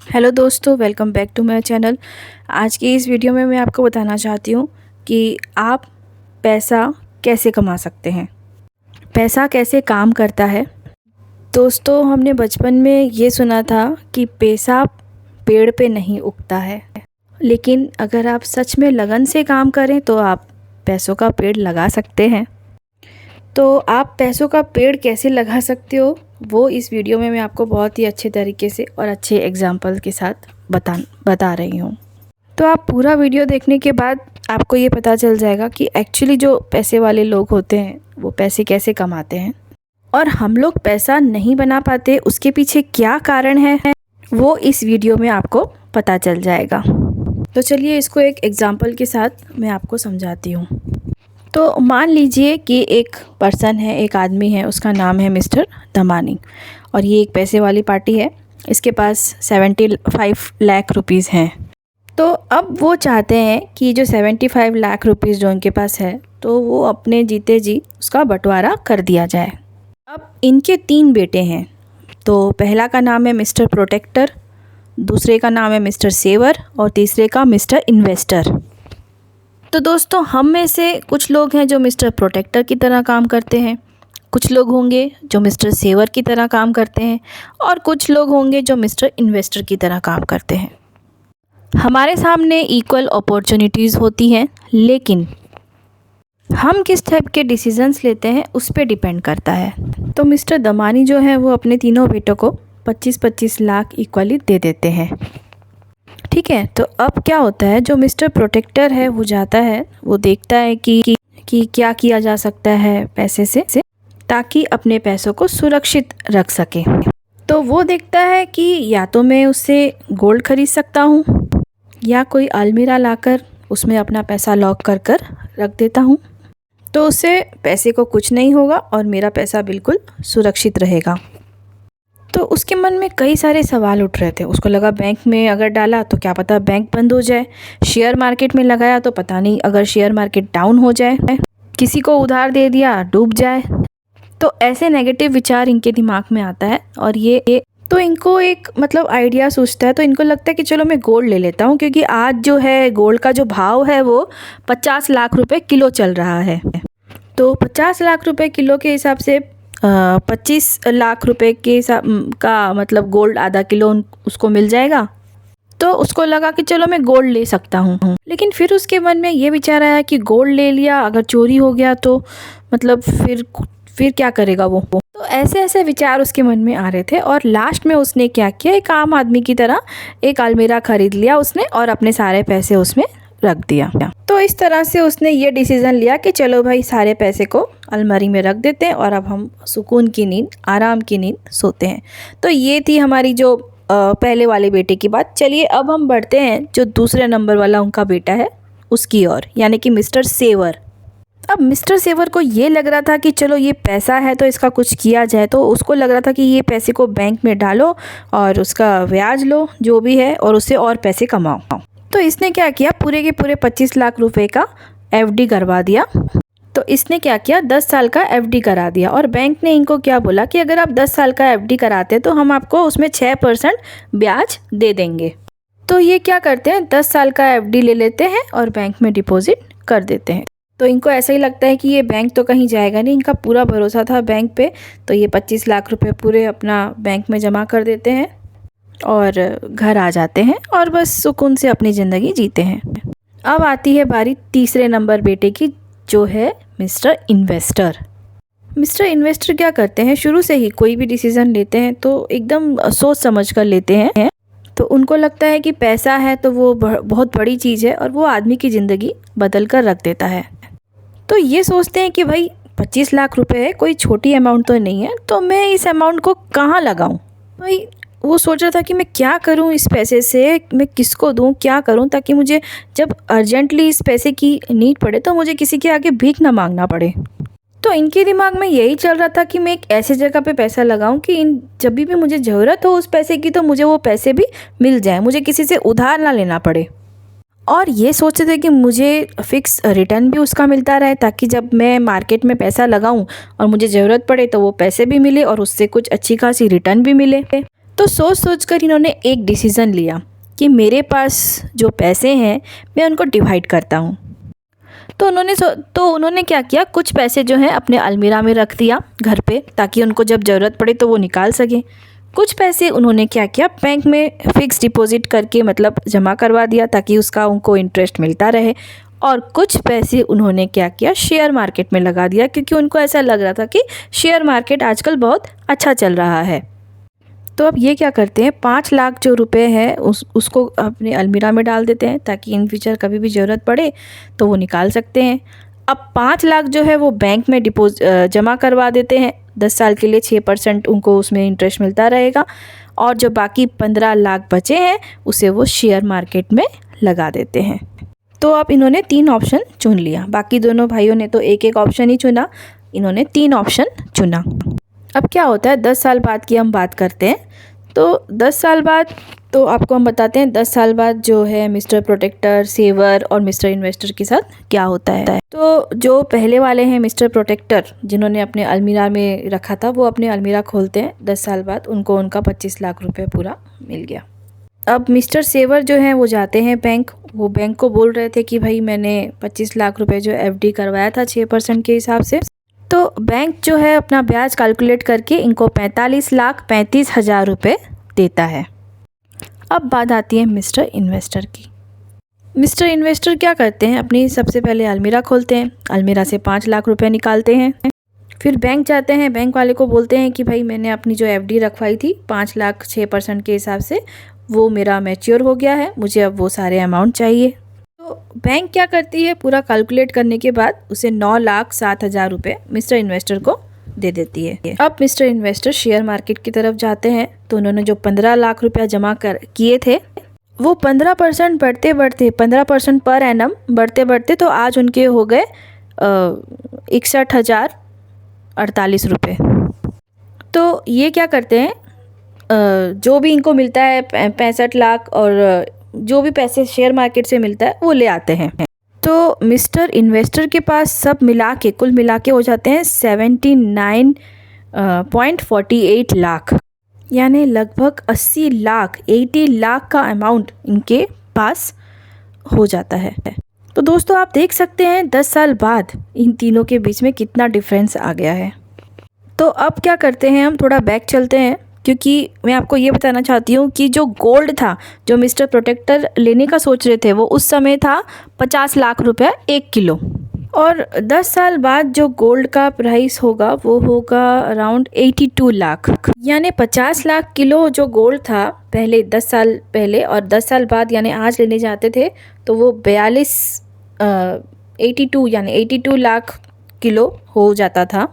Hello दोस्तों, welcome back to my channel. आज की इस वीडियो में मैं आपको बताना चाहती हूँ कि आप पैसा कैसे कमा सकते हैं, पैसा कैसे काम करता है। दोस्तों, हमने बचपन में ये सुना था कि पैसा पेड़ पे नहीं उगता है, लेकिन अगर आप सच में लगन से काम करें तो आप पैसों का पेड़ लगा सकते हैं। तो आप पैसों का पेड़ कैसे लगा सकते हो वो इस वीडियो में मैं आपको बहुत ही अच्छे तरीके से और अच्छे एग्जाम्पल के साथ बता रही हूँ। तो आप पूरा वीडियो देखने के बाद आपको ये पता चल जाएगा कि एक्चुअली जो पैसे वाले लोग होते हैं वो पैसे कैसे कमाते हैं और हम लोग पैसा नहीं बना पाते उसके पीछे क्या कारण है वो इस वीडियो में आपको पता चल जाएगा। तो चलिए इसको एक एग्ज़ाम्पल के साथ मैं आपको समझाती हूँ। तो मान लीजिए कि एक पर्सन है, एक आदमी है, उसका नाम है मिस्टर दमानी और ये एक पैसे वाली पार्टी है। इसके पास 75 लाख रुपीज़ हैं। तो अब वो चाहते हैं कि जो 75 लाख रुपीज़ जो उनके पास है तो वो अपने जीते जी उसका बंटवारा कर दिया जाए। अब इनके 3 बेटे हैं। तो पहला का नाम है मिस्टर प्रोटेक्टर, दूसरे का नाम है मिस्टर सेवर और तीसरे का मिस्टर इन्वेस्टर। तो दोस्तों, हम में से कुछ लोग हैं जो मिस्टर प्रोटेक्टर की तरह काम करते हैं, कुछ लोग होंगे जो मिस्टर सेवर की तरह काम करते हैं और कुछ लोग होंगे जो मिस्टर इन्वेस्टर की तरह काम करते हैं। हमारे सामने इक्वल अपॉर्चुनिटीज़ होती हैं, लेकिन हम किस टाइप के डिसीजंस लेते हैं उस पर डिपेंड करता है। तो मिस्टर दमानी जो है वो अपने तीनों बेटों को 25-25 लाख इक्वली दे देते हैं। ठीक है, तो अब क्या होता है, जो मिस्टर प्रोटेक्टर है वो जाता है, वो देखता है कि क्या किया जा सकता है पैसे से ताकि अपने पैसों को सुरक्षित रख सके। तो वो देखता है कि या तो मैं उससे गोल्ड खरीद सकता हूँ या कोई अलमीरा लाकर उसमें अपना पैसा लॉक कर रख देता हूँ, तो उससे पैसे को कुछ नहीं होगा और मेरा पैसा बिल्कुल सुरक्षित रहेगा। तो उसके मन में कई सारे सवाल उठ रहे थे। उसको लगा बैंक में अगर डाला तो क्या पता बैंक बंद हो जाए, शेयर मार्केट में लगाया तो पता नहीं अगर शेयर मार्केट डाउन हो जाए, किसी को उधार दे दिया डूब जाए। तो ऐसे नेगेटिव विचार इनके दिमाग में आता है और ये तो इनको एक आइडिया सोचता है। तो इनको लगता है कि चलो मैं गोल्ड ले लेता हूँ, क्योंकि आज जो है गोल्ड का जो भाव है वो 50 लाख रुपए किलो चल रहा है। तो 50 लाख रुपए किलो के हिसाब से 25 लाख रुपए के हिसाब का गोल्ड आधा किलो उसको मिल जाएगा। तो उसको लगा कि चलो मैं गोल्ड ले सकता हूँ। लेकिन फिर उसके मन में ये विचार आया कि गोल्ड ले लिया, अगर चोरी हो गया तो फिर क्या करेगा वो। तो ऐसे ऐसे विचार उसके मन में आ रहे थे और लास्ट में उसने क्या किया, एक आम आदमी की तरह एक अलमीरा खरीद लिया उसने और अपने सारे पैसे उसमें रख दिया। तो इस तरह से उसने ये डिसीज़न लिया कि चलो भाई सारे पैसे को अलमारी में रख देते हैं और अब हम सुकून की नींद, आराम की नींद सोते हैं। तो ये थी हमारी जो पहले वाले बेटे की बात। चलिए अब हम बढ़ते हैं जो दूसरे नंबर वाला उनका बेटा है उसकी ओर, यानी कि मिस्टर सेवर। अब मिस्टर सेवर को ये लग रहा था कि चलो ये पैसा है तो इसका कुछ किया जाए। तो उसको लग रहा था कि ये पैसे को बैंक में डालो और उसका ब्याज लो जो भी है और उससे और पैसे कमाओ। तो इसने क्या किया, पूरे के पूरे 25 लाख रुपए का एफडी करवा दिया। तो इसने क्या किया, 10 साल का एफडी करा दिया और बैंक ने इनको क्या बोला कि अगर आप 10 साल का एफडी कराते हैं तो हम आपको उसमें 6% ब्याज दे देंगे। तो ये क्या करते हैं, 10 साल का एफडी ले लेते हैं और बैंक में डिपॉजिट कर देते हैं। तो इनको ऐसा ही लगता है कि ये बैंक तो कहीं जाएगा नहीं, इनका पूरा भरोसा था बैंक पे। तो ये 25 लाख रुपए पूरे अपना बैंक में जमा कर देते हैं और घर आ जाते हैं और बस सुकून से अपनी ज़िंदगी जीते हैं। अब आती है बारी तीसरे नंबर बेटे की, जो है मिस्टर इन्वेस्टर। मिस्टर इन्वेस्टर क्या करते हैं, शुरू से ही कोई भी डिसीज़न लेते हैं तो एकदम सोच समझ कर लेते हैं। तो उनको लगता है कि पैसा है तो वो बहुत बड़ी चीज़ है और वो आदमी की ज़िंदगी बदल कर रख देता है। तो ये सोचते हैं कि भाई 25 लाख रुपए है, कोई छोटी अमाउंट तो नहीं है, तो मैं इस अमाउंट को कहाँ लगाऊं। भाई वो सोच रहा था कि मैं क्या करूं इस पैसे से, मैं किसको दूं, क्या करूं ताकि मुझे जब अर्जेंटली इस पैसे की नीड पड़े तो मुझे किसी के आगे भीख ना मांगना पड़े। तो इनके दिमाग में यही चल रहा था कि मैं एक ऐसी जगह पे पैसा लगाऊं कि जब भी मुझे ज़रूरत हो उस पैसे की तो मुझे वो पैसे भी मिल जाए, मुझे किसी से उधार ना लेना पड़े। और ये सोचते थे कि मुझे फ़िक्स रिटर्न भी उसका मिलता रहे ताकि जब मैं मार्केट में पैसा लगाऊं और मुझे ज़रूरत पड़े तो वो पैसे भी मिले और उससे कुछ अच्छी खासी रिटर्न भी मिले। तो सोच सोच कर इन्होंने एक डिसीज़न लिया कि मेरे पास जो पैसे हैं मैं उनको डिवाइड करता हूँ। तो उन्होंने क्या किया, कुछ पैसे जो हैं अपने अलमीरा में रख दिया घर पे, ताकि उनको जब ज़रूरत पड़े तो वो निकाल सकें। कुछ पैसे उन्होंने क्या किया, बैंक में फ़िक्स डिपॉज़िट करके मतलब जमा करवा दिया, ताकि उसका उनको इंटरेस्ट मिलता रहे। और कुछ पैसे उन्होंने क्या किया, शेयर मार्केट में लगा दिया, क्योंकि उनको ऐसा लग रहा था कि शेयर मार्केट आजकल बहुत अच्छा चल रहा है। तो अब ये क्या करते हैं, 5 लाख जो रुपए है उसको अपने अलमीरा में डाल देते हैं, ताकि इन फ्यूचर कभी भी ज़रूरत पड़े तो वो निकाल सकते हैं। अब 5 लाख जो है वो बैंक में जमा करवा देते हैं 10 साल के लिए, 6% उनको उसमें इंटरेस्ट मिलता रहेगा। और जो बाकी 15 लाख बचे हैं उसे वो शेयर मार्केट में लगा देते हैं। तो अब इन्होंने 3 ऑप्शन चुन लिया, बाकी दोनों भाइयों ने तो एक एक ऑप्शन ही चुना, इन्होंने 3 ऑप्शन चुना। अब क्या होता है, 10 साल बाद की हम बात करते हैं। तो 10 साल बाद तो आपको हम बताते हैं 10 साल बाद जो है मिस्टर प्रोटेक्टर, सेवर और मिस्टर इन्वेस्टर के साथ क्या होता है। तो जो पहले वाले हैं मिस्टर प्रोटेक्टर, जिन्होंने अपने अलमीरा में रखा था, वो अपने अलमीरा खोलते हैं 10 साल बाद, उनको उनका 25 लाख रुपए पूरा मिल गया। अब मिस्टर सेवर जो हैं वो जाते हैं बैंक, वो बैंक को बोल रहे थे कि भाई मैंने 25 लाख रुपए जो एफडी करवाया था 6% के हिसाब से, तो बैंक जो है अपना ब्याज कैलकुलेट करके इनको 45,35,000 रुपये देता है। अब बात आती है मिस्टर इन्वेस्टर की। मिस्टर इन्वेस्टर क्या करते हैं, अपनी सबसे पहले अलमीरा खोलते हैं, अलमीरा से 5 लाख रुपए निकालते हैं, फिर बैंक जाते हैं, बैंक वाले को बोलते हैं कि भाई मैंने अपनी जो एफडी रखवाई थी 5 लाख 6% के हिसाब से, वो मेरा मैच्योर हो गया है, मुझे अब वो सारे अमाउंट चाहिए। तो बैंक क्या करती है, पूरा कैलकुलेट करने के बाद उसे 9,07,000 रुपये मिस्टर इन्वेस्टर को दे देती है। अब मिस्टर इन्वेस्टर शेयर मार्केट की तरफ जाते हैं, तो उन्होंने जो 15 लाख रुपया जमा किए थे, वो 15% बढ़ते बढ़ते 15% पर एनम बढ़ते बढ़ते तो आज उनके हो गए 61,048 रुपये। तो ये क्या करते हैं, जो भी इनको मिलता है 65 लाख और जो भी पैसे शेयर मार्केट से मिलता है वो ले आते हैं। तो मिस्टर इन्वेस्टर के पास सब मिला के कुल मिला के हो जाते हैं 79.48 लाख, यानी लगभग 80 लाख का अमाउंट इनके पास हो जाता है। तो दोस्तों आप देख सकते हैं 10 साल बाद इन तीनों के बीच में कितना डिफरेंस आ गया है। तो अब क्या करते हैं, हम थोड़ा बैक चलते हैं, क्योंकि मैं आपको ये बताना चाहती हूँ कि जो गोल्ड था जो मिस्टर प्रोटेक्टर लेने का सोच रहे थे, वो उस समय था 50 लाख रुपया 1 किलो, और 10 साल बाद जो गोल्ड का प्राइस होगा वो होगा अराउंड 82 लाख, यानी 50 लाख किलो जो गोल्ड था पहले 10 साल पहले, और 10 साल बाद यानी आज लेने जाते थे तो वो 82 लाख किलो हो जाता था,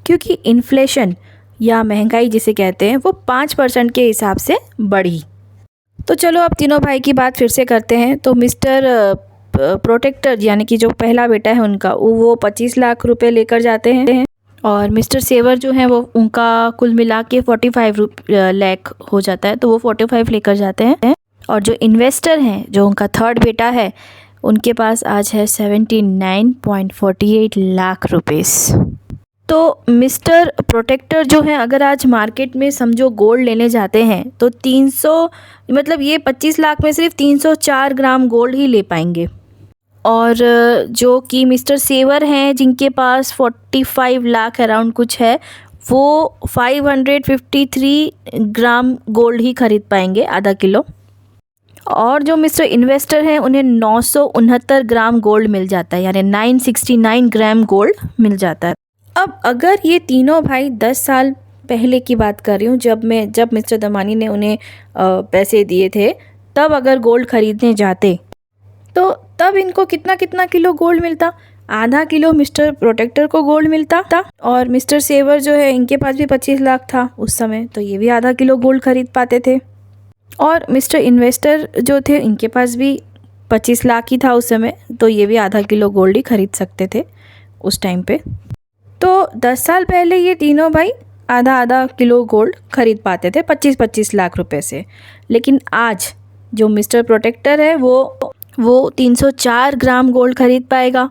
क्योंकि इन्फ्लेशन या महंगाई जिसे कहते हैं वो 5% के हिसाब से बढ़ी। तो चलो अब तीनों भाई की बात फिर से करते हैं। तो मिस्टर प्रोटेक्टर यानी कि जो पहला बेटा है उनका, वो 25 लाख रुपए लेकर जाते हैं, और मिस्टर सेवर जो है वो उनका कुल मिला के 45 लाख हो जाता है, तो वो 45 लेकर जाते हैं। और जो इन्वेस्टर हैं, जो उनका थर्ड बेटा है, उनके पास आज है 79.48 लाख रुपीस। तो मिस्टर प्रोटेक्टर जो है अगर आज मार्केट में समझो गोल्ड लेने जाते हैं तो 300 मतलब ये 25 लाख में सिर्फ 304 ग्राम गोल्ड ही ले पाएंगे। और जो कि मिस्टर सेवर हैं जिनके पास 45 लाख अराउंड कुछ है, वो 553 ग्राम गोल्ड ही खरीद पाएंगे, आधा किलो। और जो मिस्टर इन्वेस्टर हैं उन्हें 969 ग्राम गोल्ड मिल जाता है, यानी 969 ग्राम गोल्ड मिल जाता है। अब अगर ये तीनों भाई 10 साल पहले की बात कर रही हूँ, जब मिस्टर दमानी ने उन्हें पैसे दिए थे, तब अगर गोल्ड खरीदने जाते तो तब इनको कितना कितना किलो गोल्ड मिलता, आधा किलो मिस्टर प्रोटेक्टर को गोल्ड मिलता था, और मिस्टर सेवर जो है इनके पास भी 25 लाख था उस समय, तो ये भी आधा किलो गोल्ड खरीद पाते थे। और मिस्टर इन्वेस्टर जो थे इनके पास भी 25 लाख ही था उस समय, तो ये भी आधा किलो गोल्ड ही खरीद सकते थे उस टाइम पे। तो 10 साल पहले ये तीनों भाई आधा आधा किलो गोल्ड खरीद पाते थे 25-25 लाख रुपए से। लेकिन आज जो मिस्टर प्रोटेक्टर है वो 304 ग्राम गोल्ड खरीद पाएगा।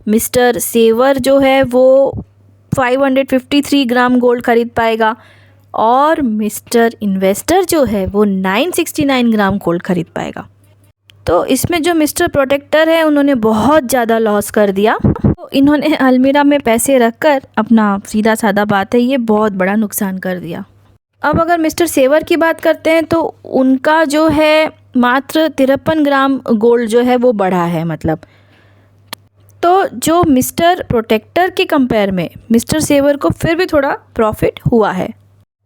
मिस्टर सेवर जो है वो 553 ग्राम गोल्ड खरीद पाएगा। और मिस्टर इन्वेस्टर जो है वो 969 ग्राम गोल्ड खरीद पाएगा। तो इसमें जो मिस्टर प्रोटेक्टर है उन्होंने बहुत ज़्यादा लॉस कर दिया। तो इन्होंने अलमीरा में पैसे रखकर अपना, सीधा साधा बात है, ये बहुत बड़ा नुकसान कर दिया। अब अगर मिस्टर सेवर की बात करते हैं तो उनका जो है मात्र 53 ग्राम गोल्ड जो है वो बढ़ा है मतलब। तो जो मिस्टर प्रोटेक्टर के कंपेयर में मिस्टर सेवर को फिर भी थोड़ा प्रॉफिट हुआ है।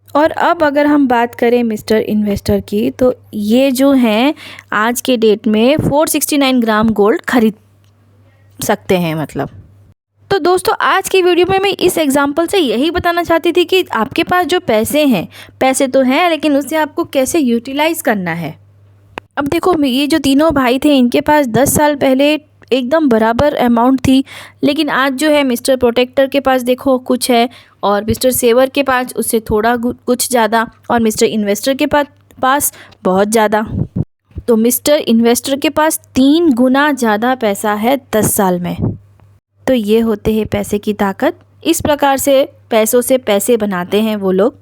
और अब अगर हम बात करें मिस्टर इन्वेस्टर की, तो ये जो हैं आज के डेट में 469 ग्राम गोल्ड खरीद सकते हैं मतलब। तो दोस्तों आज की वीडियो में मैं इस एग्जांपल से यही बताना चाहती थी कि आपके पास जो पैसे हैं, पैसे तो हैं लेकिन उसे आपको कैसे यूटिलाइज़ करना है। अब देखो, ये जो तीनों भाई थे इनके पास 10 साल पहले एकदम बराबर अमाउंट थी, लेकिन आज जो है मिस्टर प्रोटेक्टर के पास देखो कुछ है और मिस्टर सेवर के पास उससे थोड़ा कुछ ज़्यादा और मिस्टर इन्वेस्टर के पास बहुत ज़्यादा। तो मिस्टर इन्वेस्टर के पास 3 गुना ज़्यादा पैसा है 10 साल में। तो ये होते हैं पैसे की ताकत। इस प्रकार से पैसों से पैसे बनाते हैं वो लोग।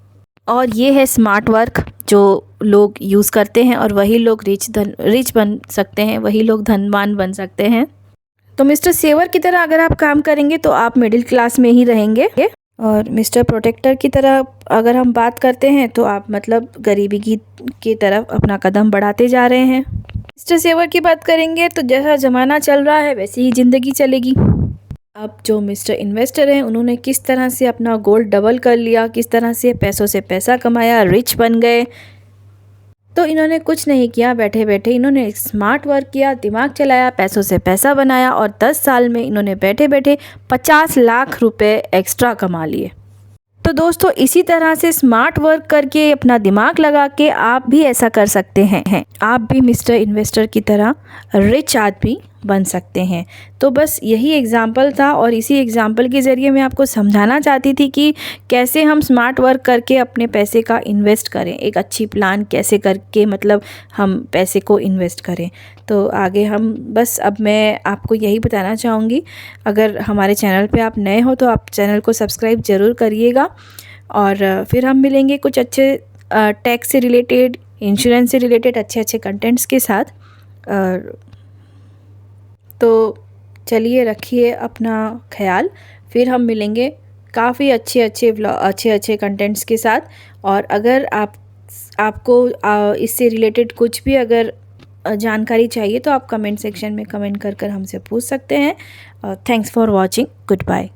और ये है स्मार्ट वर्क जो लोग यूज़ करते हैं और वही लोग रिच बन सकते हैं, वही लोग धनवान बन सकते हैं। तो मिस्टर सेवर की तरह अगर आप काम करेंगे तो आप मिडिल क्लास में ही रहेंगे, और मिस्टर प्रोटेक्टर की तरह अगर हम बात करते हैं तो आप मतलब गरीबी की तरफ अपना कदम बढ़ाते जा रहे हैं। मिस्टर सेवर की बात करेंगे तो जैसा ज़माना चल रहा है वैसी ही ज़िंदगी चलेगी। अब जो मिस्टर इन्वेस्टर हैं उन्होंने किस तरह से अपना गोल्ड डबल कर लिया, किस तरह से पैसों से पैसा कमाया, रिच बन गए। तो इन्होंने कुछ नहीं किया, बैठे बैठे इन्होंने स्मार्ट वर्क किया, दिमाग चलाया, पैसों से पैसा बनाया और 10 साल में इन्होंने बैठे बैठे 50 लाख रुपए एक्स्ट्रा कमा लिए। तो दोस्तों इसी तरह से स्मार्ट वर्क करके, अपना दिमाग लगा के आप भी ऐसा कर सकते हैं। आप भी मिस्टर इन्वेस्टर की तरह रिच आदमी बन सकते हैं। तो बस यही एग्ज़ाम्पल था और इसी एग्ज़ाम्पल के ज़रिए मैं आपको समझाना चाहती थी कि कैसे हम स्मार्ट वर्क करके अपने पैसे का इन्वेस्ट करें, एक अच्छी प्लान कैसे करके मतलब हम पैसे को इन्वेस्ट करें। तो आगे हम बस, अब मैं आपको यही बताना चाहूँगी, अगर हमारे चैनल पे आप नए हो तो आप चैनल को सब्सक्राइब ज़रूर करिएगा। और फिर हम मिलेंगे कुछ अच्छे टैक्स से रिलेटेड, इंश्योरेंस से रिलेटेड अच्छे कंटेंट्स के साथ। तो चलिए, रखिए अपना ख्याल। फिर हम मिलेंगे काफ़ी अच्छे कंटेंट्स के साथ। और अगर आपको इससे रिलेटेड कुछ भी अगर जानकारी चाहिए तो आप कमेंट सेक्शन में कमेंट कर हमसे पूछ सकते हैं। Thanks for watching. Good bye.